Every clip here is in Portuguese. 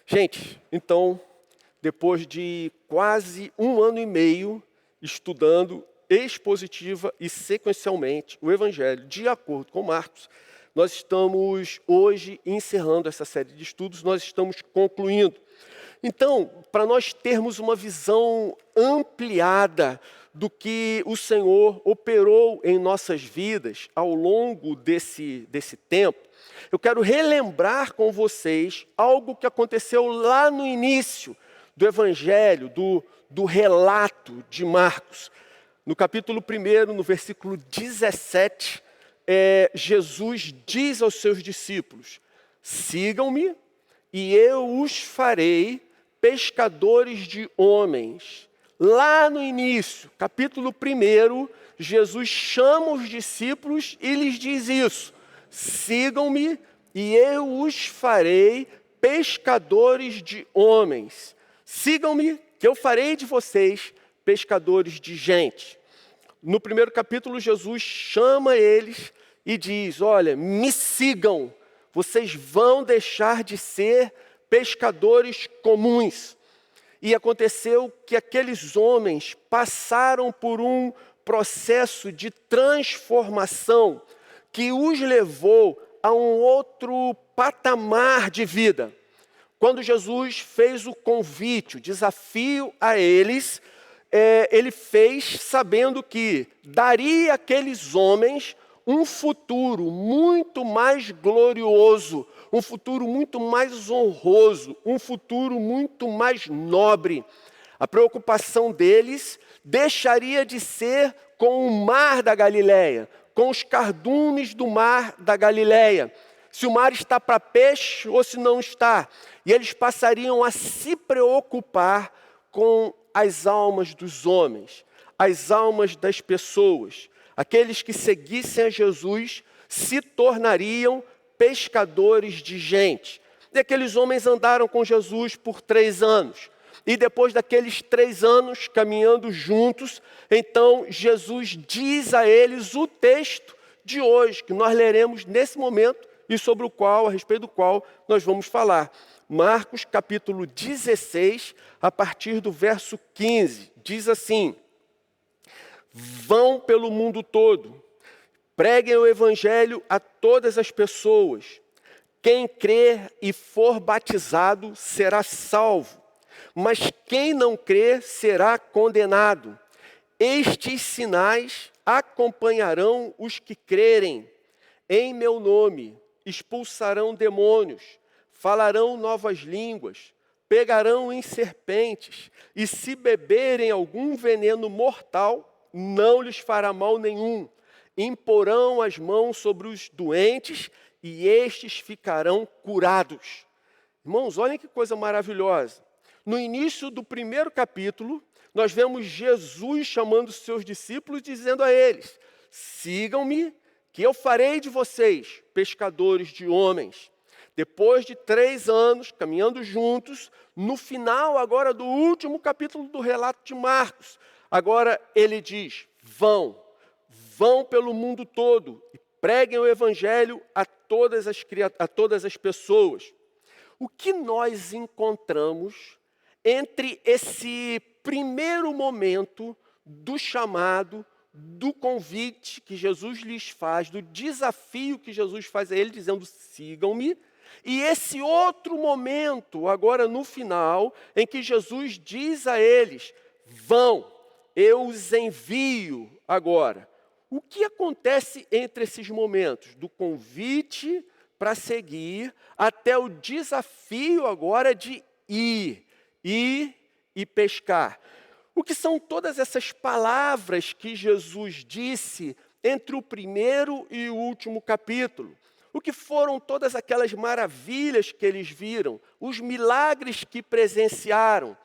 Gente, então, depois de quase 1 ano e meio estudando expositiva e sequencialmente o Evangelho de acordo com Marcos, nós estamos hoje encerrando essa série de estudos, nós estamos concluindo. Então, para nós termos uma visão ampliada do que o Senhor operou em nossas vidas ao longo desse tempo, eu quero relembrar com vocês algo que aconteceu lá no início do Evangelho, do relato de Marcos. No capítulo 1, no versículo 17, Jesus diz aos seus discípulos: sigam-me e eu os farei pescadores de homens. Lá no início, capítulo 1, Jesus chama os discípulos e lhes diz isso: sigam-me e eu os farei pescadores de homens. Sigam-me que eu farei de vocês pescadores de gente. No primeiro capítulo, Jesus chama eles e diz: olha, me sigam, vocês vão deixar de ser pescadores comuns. E aconteceu que aqueles homens passaram por um processo de transformação que os levou a um outro patamar de vida. Quando Jesus fez o convite, o desafio a eles, ele fez sabendo que daria àqueles homens um futuro muito mais glorioso, um futuro muito mais honroso, um futuro muito mais nobre. A preocupação deles deixaria de ser com o mar da Galileia, com os cardumes do mar da Galileia, se o mar está para peixe ou se não está. E eles passariam a se preocupar com as almas dos homens, as almas das pessoas. Aqueles que seguissem a Jesus se tornariam pescadores de gente. E aqueles homens andaram com Jesus por 3 anos. E depois daqueles 3 anos caminhando juntos, então Jesus diz a eles o texto de hoje, que nós leremos nesse momento e a respeito do qual nós vamos falar. Marcos capítulo 16, a partir do verso 15, diz assim: vão pelo mundo todo, preguem o evangelho a todas as pessoas. Quem crer e for batizado será salvo, mas quem não crer será condenado. Estes sinais acompanharão os que crerem. Em meu nome expulsarão demônios, falarão novas línguas, pegarão em serpentes, e se beberem algum veneno mortal, não lhes fará mal nenhum. Imporão as mãos sobre os doentes e estes ficarão curados. Irmãos, olhem que coisa maravilhosa. No início do 1º capítulo, nós vemos Jesus chamando os seus discípulos, dizendo a eles: sigam-me, que eu farei de vocês pescadores de homens. Depois de 3 anos caminhando juntos, no final agora do último capítulo do relato de Marcos, agora ele diz: vão pelo mundo todo e preguem o evangelho a todas as pessoas. O que nós encontramos entre esse primeiro momento do chamado, do convite que Jesus lhes faz, do desafio que Jesus faz a ele, dizendo: sigam-me, e esse outro momento, agora no final, em que Jesus diz a eles: vão, eu os envio agora. O que acontece entre esses momentos? Do convite para seguir até o desafio agora de ir e pescar. O que são todas essas palavras que Jesus disse entre o primeiro e o último capítulo? O que foram todas aquelas maravilhas que eles viram, os milagres que presenciaram?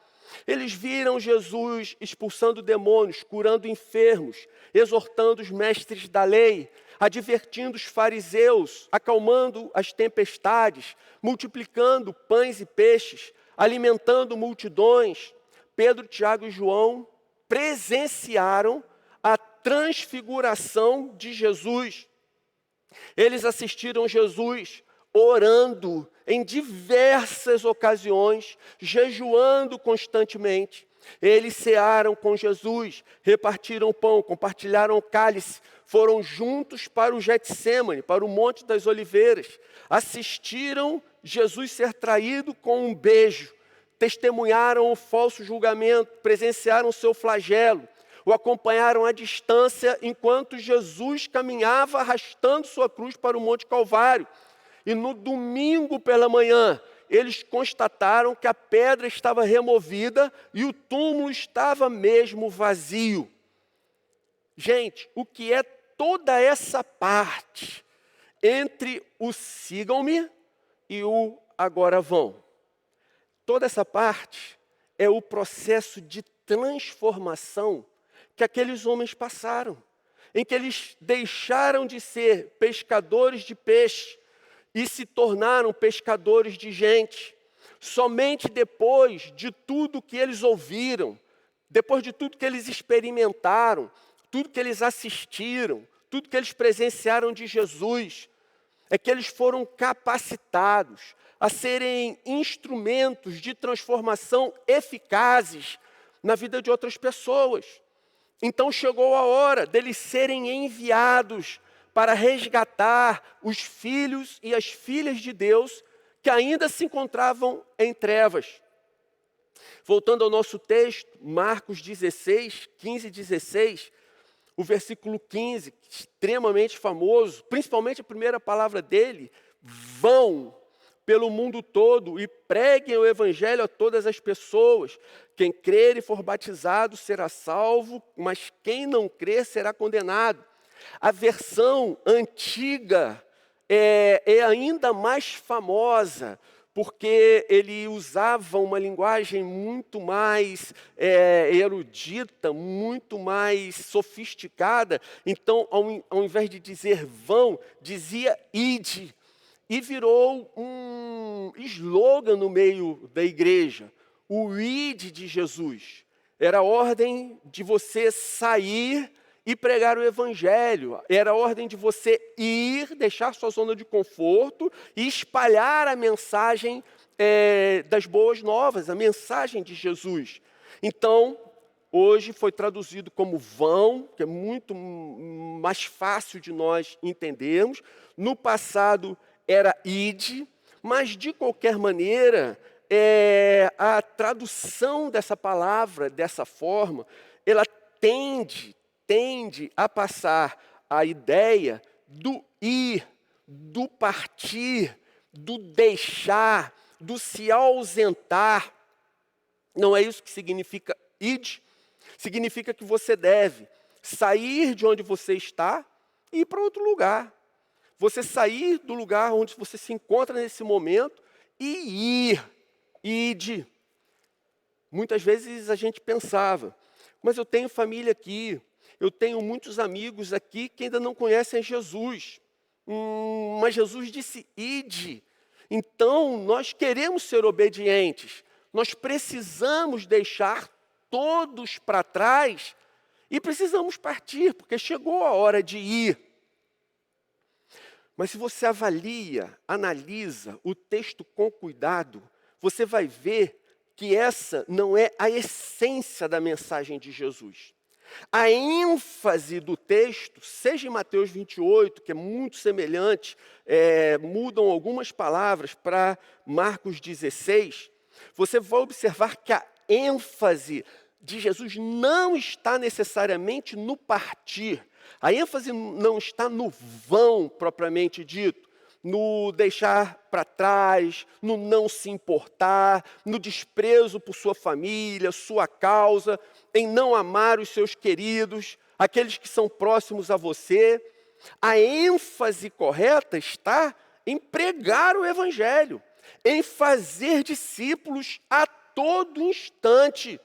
Eles viram Jesus expulsando demônios, curando enfermos, exortando os mestres da lei, advertindo os fariseus, acalmando as tempestades, multiplicando pães e peixes, alimentando multidões. Pedro, Tiago e João presenciaram a transfiguração de Jesus. Eles assistiram Jesus orando em diversas ocasiões, jejuando constantemente. Eles cearam com Jesus, repartiram o pão, compartilharam o cálice, foram juntos para o Getsêmani, para o Monte das Oliveiras. Assistiram Jesus ser traído com um beijo, testemunharam o falso julgamento, presenciaram o seu flagelo, o acompanharam à distância enquanto Jesus caminhava arrastando sua cruz para o Monte Calvário. E no domingo pela manhã, eles constataram que a pedra estava removida e o túmulo estava mesmo vazio. Gente, o que é toda essa parte entre o sigam-me e o agora vão? Toda essa parte é o processo de transformação que aqueles homens passaram, em que eles deixaram de ser pescadores de peixe e se tornaram pescadores de gente. Somente depois de tudo que eles ouviram, depois de tudo que eles experimentaram, tudo que eles assistiram, tudo que eles presenciaram de Jesus, é que eles foram capacitados a serem instrumentos de transformação eficazes na vida de outras pessoas. Então chegou a hora deles serem enviados para resgatar os filhos e as filhas de Deus que ainda se encontravam em trevas. Voltando ao nosso texto, Marcos 16, 15 e 16, o versículo 15, extremamente famoso, principalmente a primeira palavra dele: vão pelo mundo todo e preguem o evangelho a todas as pessoas. Quem crer e for batizado será salvo, mas quem não crer será condenado. A versão antiga é ainda mais famosa, porque ele usava uma linguagem muito mais erudita, muito mais sofisticada. Então, ao invés de dizer vão, dizia ide. E virou um slogan no meio da igreja, o ide de Jesus. Era a ordem de você sair e pregar o evangelho. Era a ordem de você ir, deixar sua zona de conforto e espalhar a mensagem das boas novas, a mensagem de Jesus. Então, hoje foi traduzido como vão, que é muito mais fácil de nós entendermos. No passado era ide, mas de qualquer maneira, a tradução dessa palavra, dessa forma, ela tende a passar a ideia do ir, do partir, do deixar, do se ausentar. Não é isso que significa ide? Significa que você deve sair de onde você está e ir para outro lugar. Você sair do lugar onde você se encontra nesse momento e ir, ide. Muitas vezes a gente pensava, mas eu tenho família aqui, eu tenho muitos amigos aqui que ainda não conhecem Jesus. Mas Jesus disse ide. Então, nós queremos ser obedientes. Nós precisamos deixar todos para trás e precisamos partir, porque chegou a hora de ir. Mas se você analisa o texto com cuidado, você vai ver que essa não é a essência da mensagem de Jesus. A ênfase do texto, seja em Mateus 28, que é muito semelhante, mudam algumas palavras para Marcos 16, você vai observar que a ênfase de Jesus não está necessariamente no partir. A ênfase não está no vão, propriamente dito, no deixar para trás, no não se importar, no desprezo por sua família, sua causa, em não amar os seus queridos, aqueles que são próximos a você. A ênfase correta está em pregar o evangelho, em fazer discípulos a todo instante,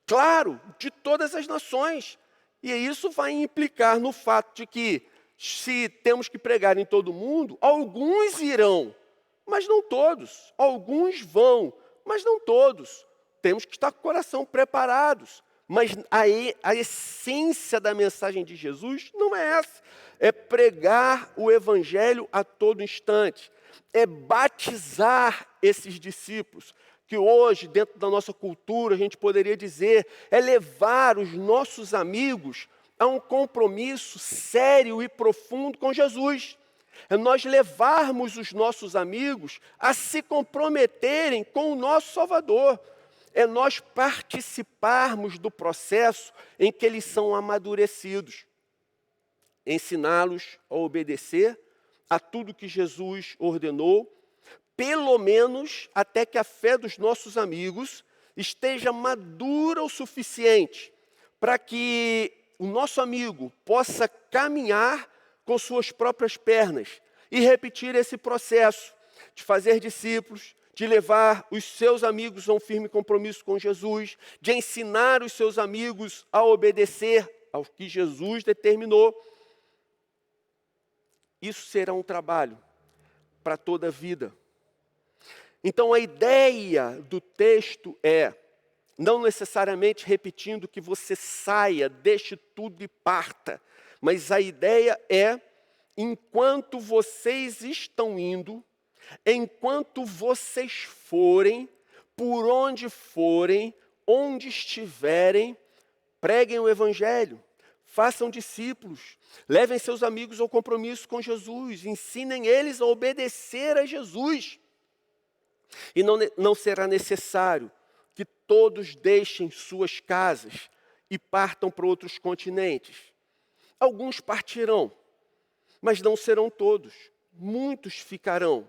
claro, de todas as nações. E isso vai implicar no fato de que, se temos que pregar em todo mundo, alguns irão, mas não todos. Alguns vão, mas não todos. Temos que estar com o coração preparados. Mas a essência da mensagem de Jesus não é essa. É pregar o evangelho a todo instante. é batizar esses discípulos, que hoje, dentro da nossa cultura, a gente poderia dizer, é levar os nossos amigos a um compromisso sério e profundo com Jesus. É nós levarmos os nossos amigos a se comprometerem com o nosso Salvador. É nós participarmos do processo em que eles são amadurecidos. Ensiná-los a obedecer a tudo que Jesus ordenou, pelo menos até que a fé dos nossos amigos esteja madura o suficiente para que o nosso amigo possa caminhar com suas próprias pernas e repetir esse processo de fazer discípulos, de levar os seus amigos a um firme compromisso com Jesus, de ensinar os seus amigos a obedecer ao que Jesus determinou. Isso será um trabalho para toda a vida. Então a ideia do texto é, não necessariamente repetindo que você saia, deixe tudo e parta, mas a ideia é, enquanto vocês estão indo, enquanto vocês forem, por onde forem, onde estiverem, preguem o Evangelho, façam discípulos, levem seus amigos ao compromisso com Jesus, ensinem eles a obedecer a Jesus. E não será necessário que todos deixem suas casas e partam para outros continentes. Alguns partirão, mas não serão todos. Muitos ficarão.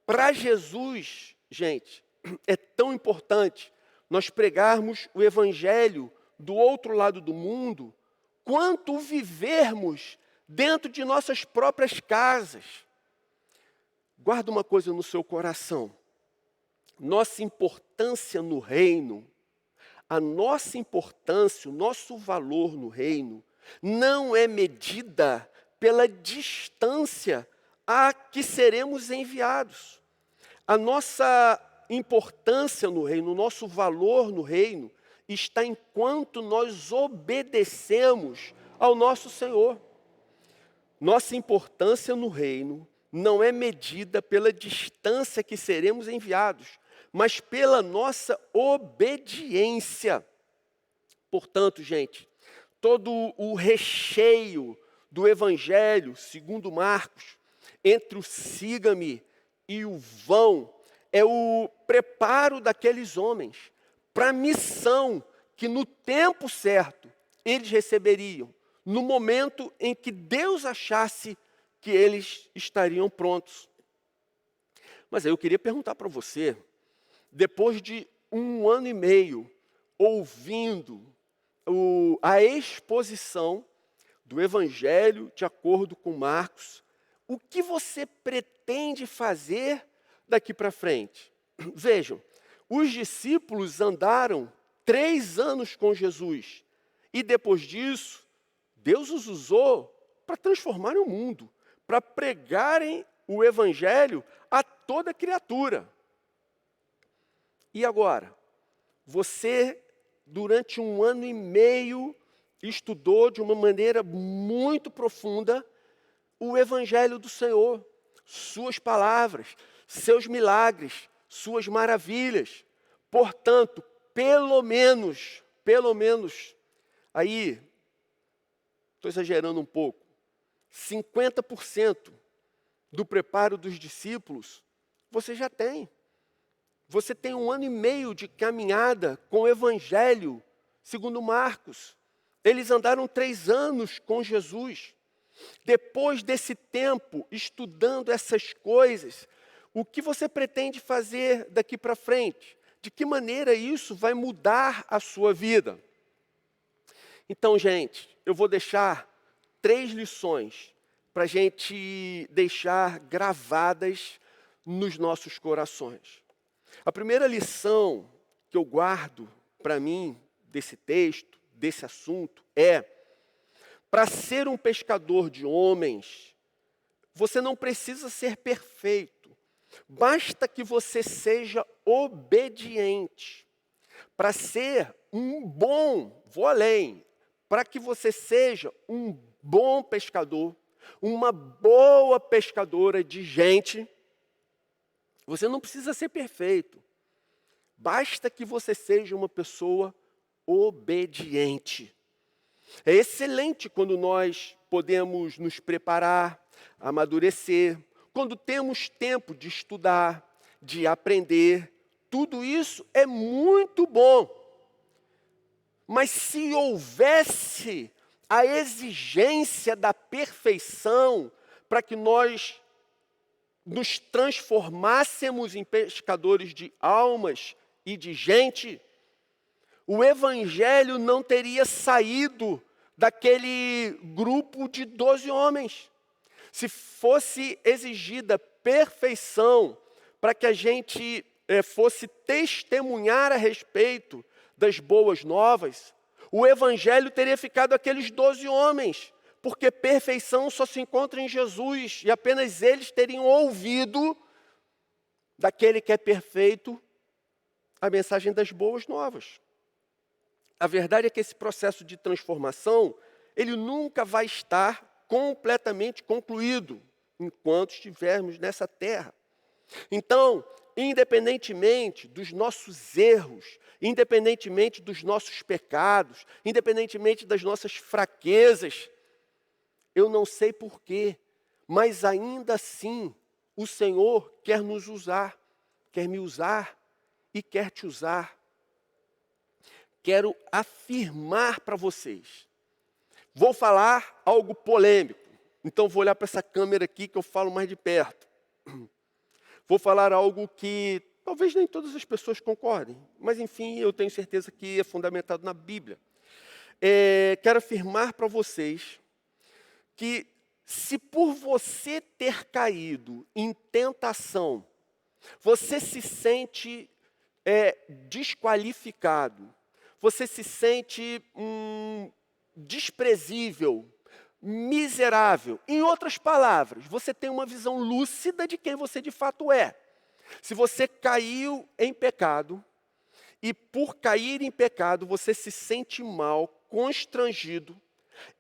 Para Jesus, gente, é tão importante nós pregarmos o Evangelho do outro lado do mundo, quanto vivermos dentro de nossas próprias casas. Guarda uma coisa no seu coração. Nossa importância no reino, a nossa importância, o nosso valor no reino, não é medida pela distância a que seremos enviados. A nossa importância no reino, o nosso valor no reino, está enquanto nós obedecemos ao nosso Senhor. Nossa importância no reino não é medida pela distância que seremos enviados, mas pela nossa obediência. Portanto, gente, todo o recheio do Evangelho, segundo Marcos, entre o siga-me e o vão, é o preparo daqueles homens para a missão que no tempo certo eles receberiam, no momento em que Deus achasse que eles estariam prontos. Mas aí eu queria perguntar para você, depois de 1 ano e meio ouvindo a exposição do Evangelho de acordo com Marcos, o que você pretende fazer daqui para frente? Vejam, os discípulos andaram 3 anos com Jesus e depois disso, Deus os usou para transformarem o mundo, para pregarem o Evangelho a toda criatura. E agora? Você, durante 1 ano e meio, estudou de uma maneira muito profunda o Evangelho do Senhor, suas palavras, seus milagres, suas maravilhas. Portanto, pelo menos, aí, estou exagerando um pouco, 50% do preparo dos discípulos, você já tem. Você tem 1 ano e meio de caminhada com o Evangelho, segundo Marcos. Eles andaram 3 anos com Jesus. Depois desse tempo, estudando essas coisas, o que você pretende fazer daqui para frente? De que maneira isso vai mudar a sua vida? Então, gente, eu vou deixar 3 lições para a gente deixar gravadas nos nossos corações. A primeira lição que eu guardo para mim desse texto, desse assunto, é: para ser um pescador de homens, você não precisa ser perfeito. Basta que você seja obediente. Para ser um bom, vou além, para que você seja um bom pescador, uma boa pescadora de gente, Você não precisa ser perfeito. Basta que você seja uma pessoa obediente. É excelente quando nós podemos nos preparar, amadurecer, quando temos tempo de estudar, de aprender. Tudo isso é muito bom. Mas se houvesse a exigência da perfeição para que nós nos transformássemos em pescadores de almas e de gente, o evangelho não teria saído daquele grupo de 12 homens. Se fosse exigida perfeição para que a gente fosse testemunhar a respeito das boas novas, o evangelho teria ficado aqueles 12 homens, porque perfeição só se encontra em Jesus, e apenas eles teriam ouvido daquele que é perfeito a mensagem das boas novas. A verdade é que esse processo de transformação, ele nunca vai estar completamente concluído enquanto estivermos nessa terra. Então, independentemente dos nossos erros, independentemente dos nossos pecados, independentemente das nossas fraquezas, eu não sei porquê, mas ainda assim o Senhor quer nos usar, quer me usar e quer te usar. Quero afirmar para vocês. Vou falar algo polêmico, então vou olhar para essa câmera aqui que eu falo mais de perto. Vou falar algo que talvez nem todas as pessoas concordem, mas enfim, eu tenho certeza que é fundamentado na Bíblia. Quero afirmar para vocês que se por você ter caído em tentação, você se sente desqualificado, você se sente desprezível, miserável. Em outras palavras, você tem uma visão lúcida de quem você de fato é. Se você caiu em pecado, e por cair em pecado, você se sente mal, constrangido,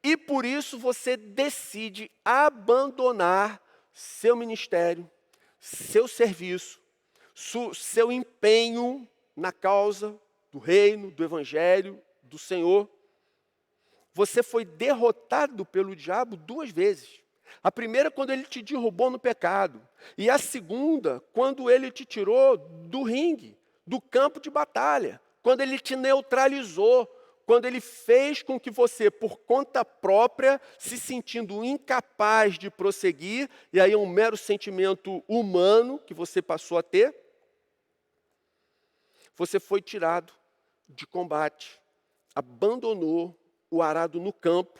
e por isso você decide abandonar seu ministério, seu serviço, seu empenho na causa do reino, do evangelho, do Senhor. Você foi derrotado pelo diabo 2 vezes. A primeira, quando ele te derrubou no pecado. E a segunda, quando ele te tirou do ringue, do campo de batalha. Quando ele te neutralizou. Quando ele fez com que você, por conta própria, se sentindo incapaz de prosseguir, e aí é um mero sentimento humano que você passou a ter, você foi tirado de combate, abandonou o arado no campo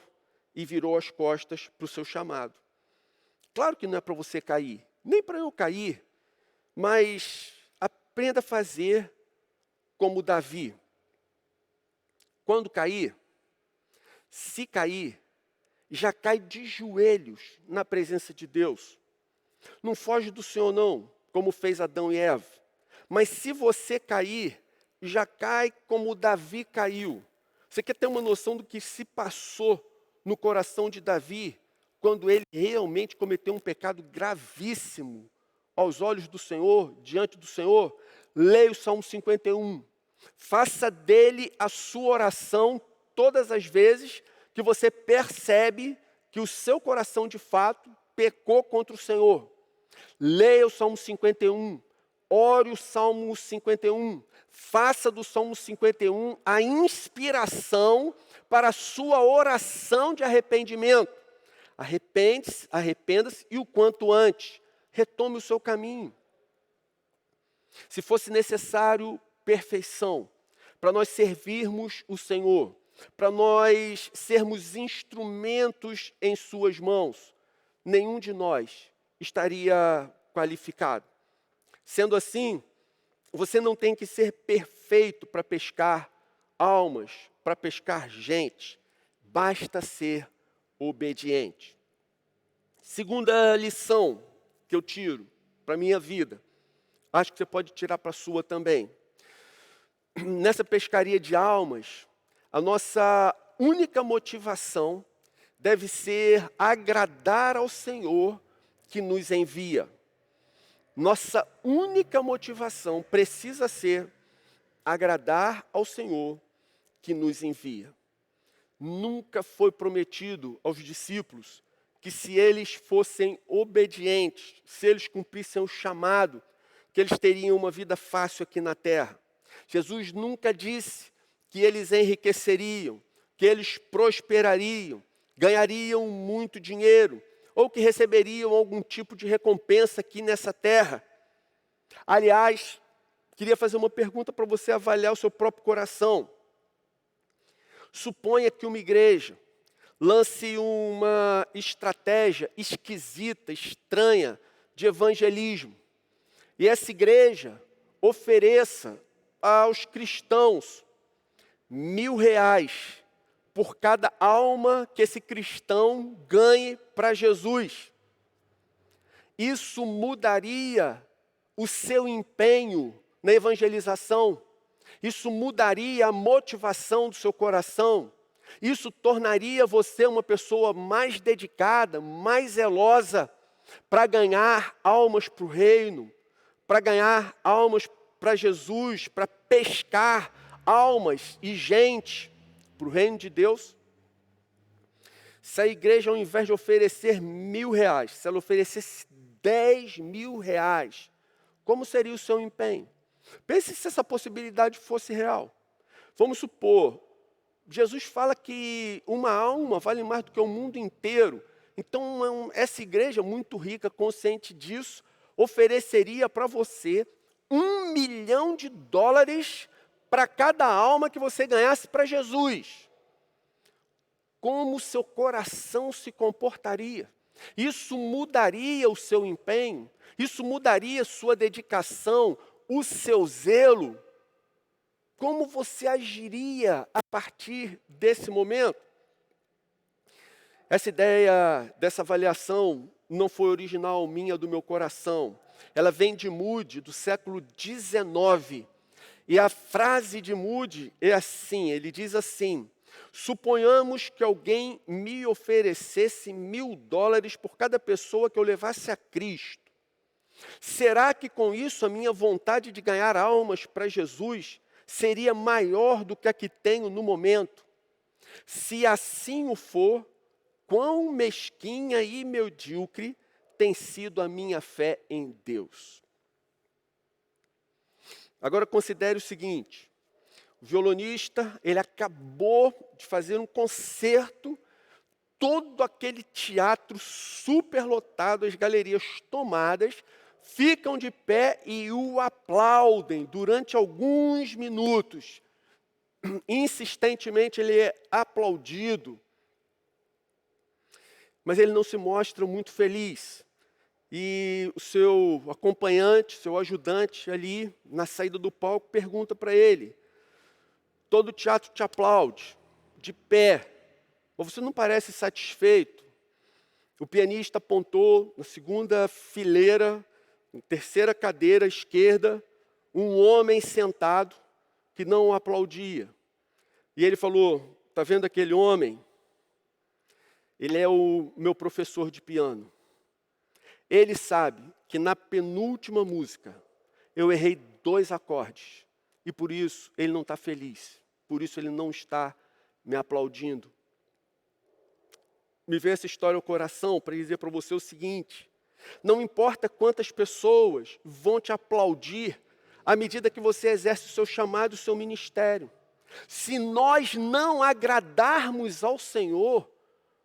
e virou as costas para o seu chamado. Claro que não é para você cair, nem para eu cair, mas aprenda a fazer como Davi. Quando cair, se cair, já cai de joelhos na presença de Deus. Não foge do Senhor não, como fez Adão e Eva. Mas se você cair, já cai como Davi caiu. Você quer ter uma noção do que se passou no coração de Davi, quando ele realmente cometeu um pecado gravíssimo aos olhos do Senhor, diante do Senhor? Leia o Salmo 51. Faça dele a sua oração todas as vezes que você percebe que o seu coração de fato pecou contra o Senhor. Leia o Salmo 51. Ore o Salmo 51. Faça do Salmo 51 a inspiração para a sua oração de arrependimento. Arrependa-se e o quanto antes. Retome o seu caminho. Se fosse necessário perfeição para nós servirmos o Senhor, para nós sermos instrumentos em suas mãos, nenhum de nós estaria qualificado. Sendo assim, você não tem que ser perfeito para pescar almas, para pescar gente. Basta ser obediente. Segunda lição que eu tiro para a minha vida, acho que você pode tirar para a sua também. Nessa pescaria de almas, a nossa única motivação deve ser agradar ao Senhor que nos envia. Nossa única motivação precisa ser agradar ao Senhor que nos envia. Nunca foi prometido aos discípulos que se eles fossem obedientes, se eles cumprissem o chamado, que eles teriam uma vida fácil aqui na terra. Jesus nunca disse que eles enriqueceriam, que eles prosperariam, ganhariam muito dinheiro, ou que receberiam algum tipo de recompensa aqui nessa terra. Aliás, queria fazer uma pergunta para você avaliar o seu próprio coração. Suponha que uma igreja lance uma estratégia esquisita, estranha de evangelismo. E essa igreja ofereça aos cristãos R$1.000 por cada alma que esse cristão ganhe para Jesus. Isso mudaria o seu empenho na evangelização. Isso mudaria a motivação do seu coração. Isso tornaria você uma pessoa mais dedicada, mais zelosa para ganhar almas para o reino, para ganhar almas para Jesus, para pescar almas e gente para o reino de Deus. Se a igreja, ao invés de oferecer R$1.000, se ela oferecesse R$10.000, como seria o seu empenho? Pense se essa possibilidade fosse real. Vamos supor, Jesus fala que uma alma vale mais do que o mundo inteiro. Então, essa igreja muito rica, consciente disso, ofereceria para você $1.000.000 para cada alma que você ganhasse para Jesus. Como o seu coração se comportaria? Isso mudaria o seu empenho? Isso mudaria a sua dedicação, o seu zelo? Como você agiria a partir desse momento? Essa ideia dessa avaliação não foi original minha, do meu coração. Ela vem de Moody, do século XIX. E a frase de Moody é assim, ele diz assim: suponhamos que alguém me oferecesse $1.000 por cada pessoa que eu levasse a Cristo. Será que com isso a minha vontade de ganhar almas para Jesus seria maior do que a que tenho no momento? Se assim o for, quão mesquinha e medíocre tem sido a minha fé em Deus. Agora considere o seguinte: o violonista, ele acabou de fazer um concerto, todo aquele teatro superlotado, as galerias tomadas, ficam de pé e o aplaudem durante alguns minutos. Insistentemente ele é aplaudido, mas ele não se mostra muito feliz. E o seu acompanhante, seu ajudante ali na saída do palco pergunta para ele: todo o teatro te aplaude, de pé, mas você não parece satisfeito? O pianista apontou na segunda fileira, na terceira cadeira à esquerda, um homem sentado que não o aplaudia. E ele falou: está vendo aquele homem? Ele é o meu professor de piano. Ele sabe que na penúltima música eu errei 2 acordes. E por isso ele não está feliz. Por isso ele não está me aplaudindo. Me veio essa história ao coração para dizer para você o seguinte: não importa quantas pessoas vão te aplaudir à medida que você exerce o seu chamado, o seu ministério. Se nós não agradarmos ao Senhor,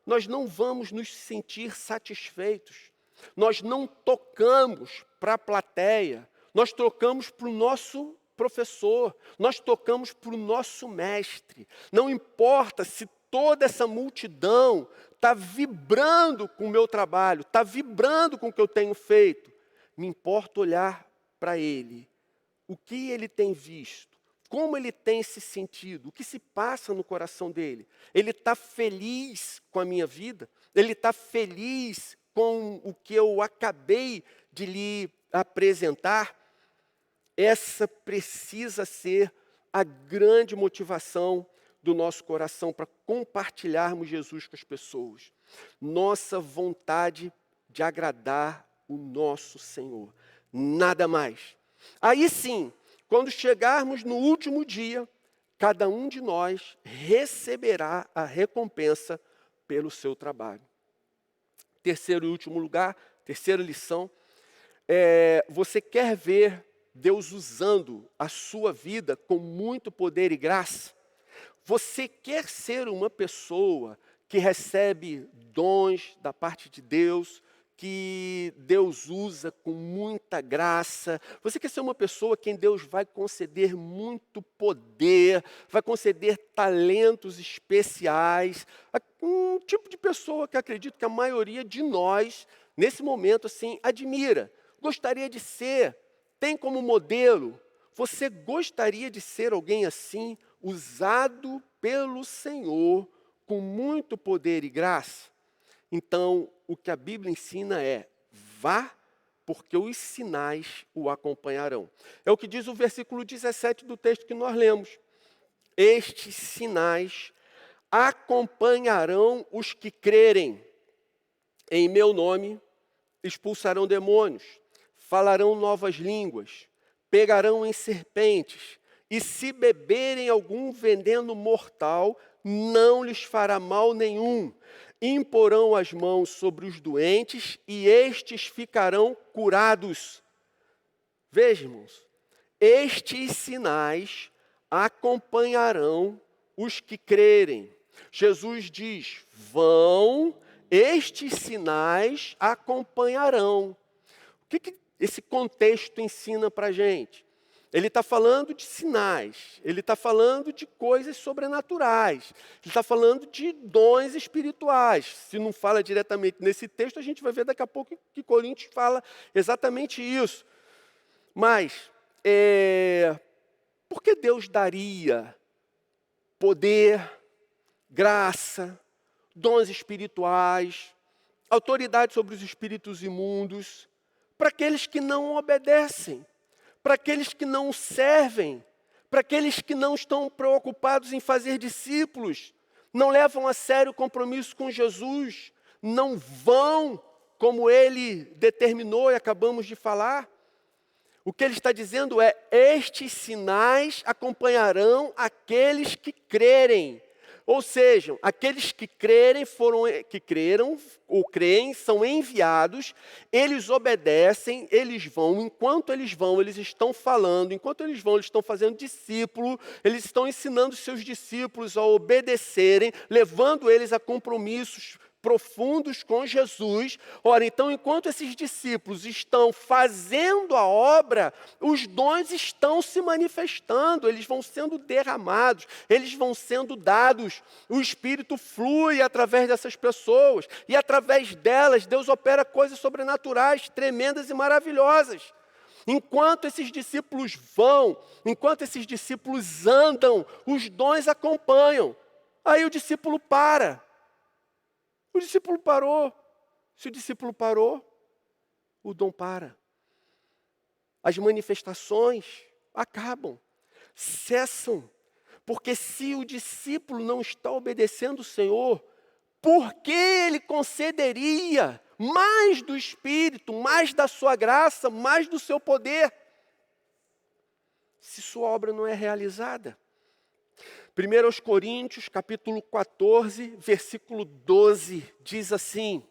nós não vamos nos sentir satisfeitos. Nós não tocamos para a plateia, nós tocamos para o nosso professor, nós tocamos para o nosso mestre. Não importa se toda essa multidão está vibrando com o meu trabalho, está vibrando com o que eu tenho feito. Me importa olhar para ele, o que ele tem visto, como ele tem se sentido, o que se passa no coração dele. Ele está feliz com a minha vida? Ele está feliz com o que eu acabei de lhe apresentar? Essa precisa ser a grande motivação do nosso coração para compartilharmos Jesus com as pessoas. Nossa vontade de agradar o nosso Senhor. nada mais. Aí sim, quando chegarmos no último dia, cada um de nós receberá a recompensa pelo seu trabalho. Terceiro e último lugar, terceira lição, você quer ver Deus usando a sua vida com muito poder e graça? Você quer ser uma pessoa que recebe dons da parte de Deus, que Deus usa com muita graça? Você quer ser uma pessoa a quem Deus vai conceder muito poder, vai conceder talentos especiais? Um tipo de pessoa que acredito que a maioria de nós, nesse momento, assim, admira, gostaria de ser, tem como modelo. Você gostaria de ser alguém assim, usado pelo Senhor com muito poder e graça? Então, o que a Bíblia ensina é: vá, porque os sinais o acompanharão. É o que diz o versículo 17 do texto que nós lemos. Estes sinais acompanharão os que crerem. Em meu nome expulsarão demônios, falarão novas línguas, pegarão em serpentes, e se beberem algum veneno mortal, não lhes fará mal nenhum. Imporão as mãos sobre os doentes e estes ficarão curados. Veja, irmãos, estes sinais acompanharão os que crerem. Jesus diz: vão, estes sinais acompanharão. O que esse contexto ensina para a gente? Ele está falando de sinais, ele está falando de coisas sobrenaturais, ele está falando de dons espirituais. Se não fala diretamente nesse texto, a gente vai ver daqui a pouco que Coríntios fala exatamente isso. Mas, por que Deus daria poder, graça, dons espirituais, autoridade sobre os espíritos imundos, para aqueles que não obedecem, para aqueles que não servem, para aqueles que não estão preocupados em fazer discípulos, não levam a sério o compromisso com Jesus, não vão como Ele determinou e acabamos de falar? O que Ele está dizendo é: estes sinais acompanharão aqueles que crerem. Ou seja, aqueles que crerem, que creram ou creem, são enviados, eles obedecem, eles vão, eles estão falando, enquanto eles vão, eles estão fazendo discípulo, eles estão ensinando seus discípulos a obedecerem, levando eles a compromissos profundos com Jesus. Ora, então, enquanto esses discípulos estão fazendo a obra, os dons estão se manifestando, eles vão sendo derramados, eles vão sendo dados. O Espírito flui através dessas pessoas, e através delas, Deus opera coisas sobrenaturais, tremendas e maravilhosas. Enquanto esses discípulos vão, enquanto esses discípulos andam, os dons acompanham. Aí o discípulo para. O discípulo parou. Se o discípulo parou, o dom para. As manifestações acabam, cessam. Porque se o discípulo não está obedecendo o Senhor, por que Ele concederia mais do Espírito, mais da sua graça, mais do seu poder, se sua obra não é realizada? 1 Coríntios, capítulo 14, versículo 12, diz assim: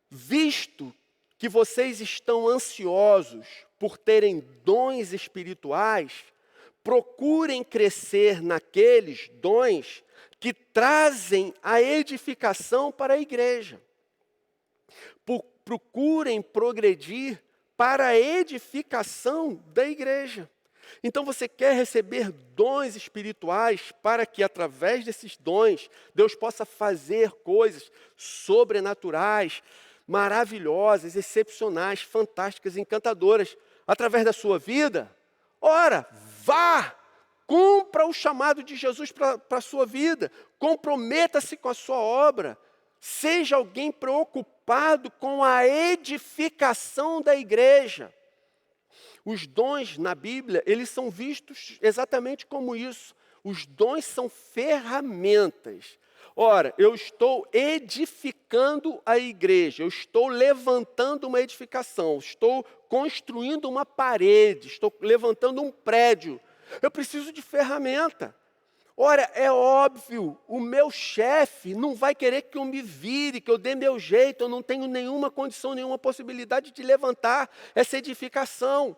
visto que vocês estão ansiosos por terem dons espirituais, procurem crescer naqueles dons que trazem a edificação para a igreja. Procurem progredir para a edificação da igreja. Então você quer receber dons espirituais para que através desses dons Deus possa fazer coisas sobrenaturais, maravilhosas, excepcionais, fantásticas, encantadoras através da sua vida? Ora, vá, cumpra o chamado de Jesus para a sua vida, comprometa-se com a sua obra, seja alguém preocupado com a edificação da igreja. Os dons na Bíblia, eles são vistos exatamente como isso. Os dons são ferramentas. Ora, eu estou edificando a igreja, eu estou levantando uma edificação, estou construindo uma parede, estou levantando um prédio. Eu preciso de ferramenta. Ora, é óbvio, o meu chefe não vai querer que eu me vire, que eu dê meu jeito, eu não tenho nenhuma condição, nenhuma possibilidade de levantar essa edificação.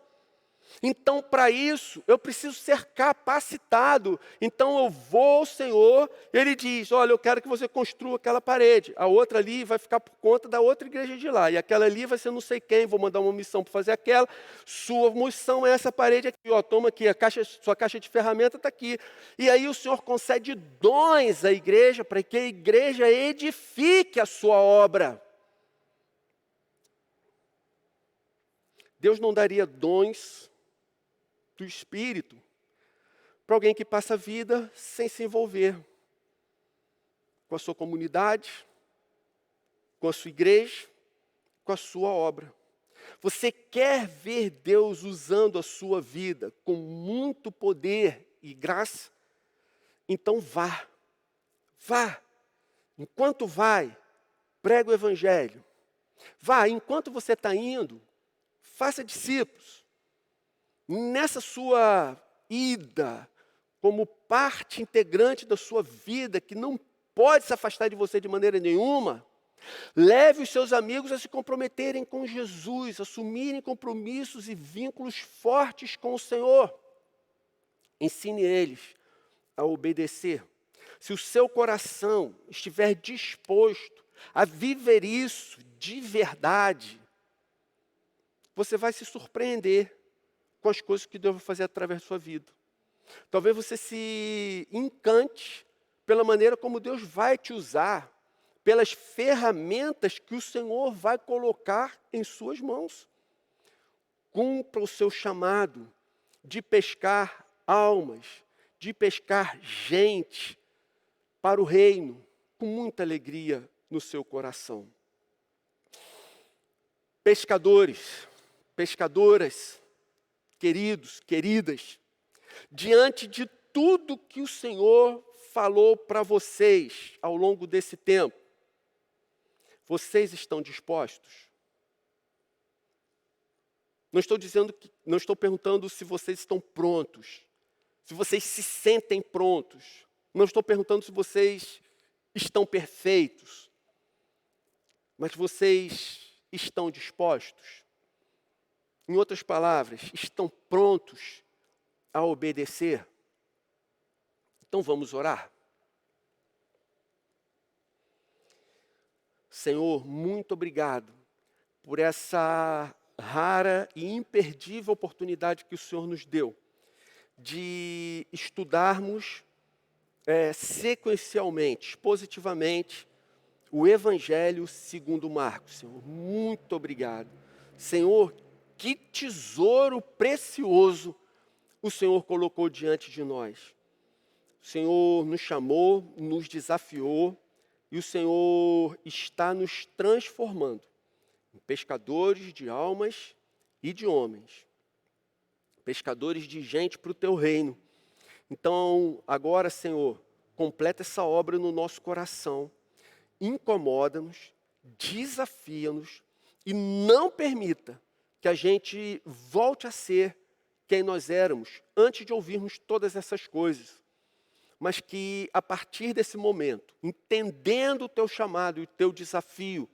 Então, para isso, eu preciso ser capacitado. Então, eu vou ao Senhor, Ele diz, olha, eu quero que você construa aquela parede. A outra ali vai ficar por conta da outra igreja de lá. E aquela ali vai ser não sei quem, vou mandar uma missão para fazer aquela. Sua missão é essa parede aqui, ó, toma aqui, sua caixa de ferramenta está aqui. E aí o Senhor concede dons à igreja, para que a igreja edifique a sua obra. Deus não daria dons do Espírito para alguém que passa a vida sem se envolver com a sua comunidade, com a sua igreja, com a sua obra. Você quer ver Deus usando a sua vida com muito poder e graça? Então vá. Enquanto vai, prega o Evangelho. Vá, enquanto você está indo, faça discípulos. Nessa sua ida, como parte integrante da sua vida, que não pode se afastar de você de maneira nenhuma, leve os seus amigos a se comprometerem com Jesus, assumirem compromissos e vínculos fortes com o Senhor. Ensine eles a obedecer. Se o seu coração estiver disposto a viver isso de verdade, você vai se surpreender com as coisas que Deus vai fazer através da sua vida. Talvez você se encante pela maneira como Deus vai te usar, pelas ferramentas que o Senhor vai colocar em suas mãos. Cumpra o seu chamado de pescar almas, de pescar gente para o reino, com muita alegria no seu coração. Pescadores, pescadoras, queridos, queridas, diante de tudo que o Senhor falou para vocês ao longo desse tempo, vocês estão dispostos? Não estou perguntando se vocês estão prontos, se vocês se sentem prontos. Não estou perguntando se vocês estão perfeitos, mas vocês estão dispostos? Em outras palavras, estão prontos a obedecer? Então vamos orar. Senhor, muito obrigado por essa rara e imperdível oportunidade que o Senhor nos deu de estudarmos sequencialmente, positivamente, o Evangelho segundo Marcos. Senhor, muito obrigado. Senhor, que tesouro precioso o Senhor colocou diante de nós. O Senhor nos chamou, nos desafiou, e o Senhor está nos transformando em pescadores de almas e de homens. Pescadores de gente para o teu reino. Então, agora, Senhor, completa essa obra no nosso coração. Incomoda-nos, desafia-nos e não permita que a gente volte a ser quem nós éramos antes de ouvirmos todas essas coisas. Mas que a partir desse momento, entendendo o teu chamado e o teu desafio,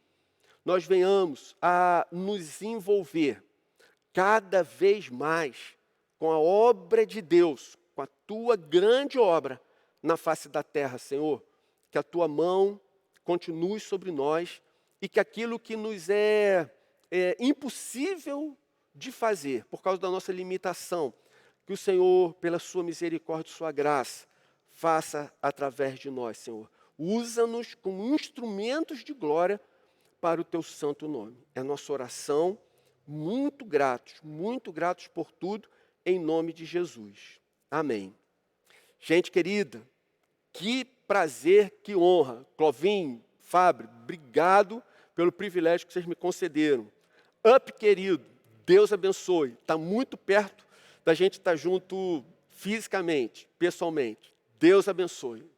nós venhamos a nos envolver cada vez mais com a obra de Deus, com a tua grande obra na face da terra, Senhor. Que a tua mão continue sobre nós e que aquilo que nos é impossível de fazer, por causa da nossa limitação, que o Senhor, pela sua misericórdia e sua graça, faça através de nós, Senhor. Usa-nos como instrumentos de glória para o teu santo nome. É a nossa oração, muito gratos por tudo, em nome de Jesus. Amém. Gente querida, que prazer, que honra. Clovinho, Fábio, obrigado pelo privilégio que vocês me concederam. Up, querido, Deus abençoe. Está muito perto da gente estar junto fisicamente, pessoalmente. Deus abençoe.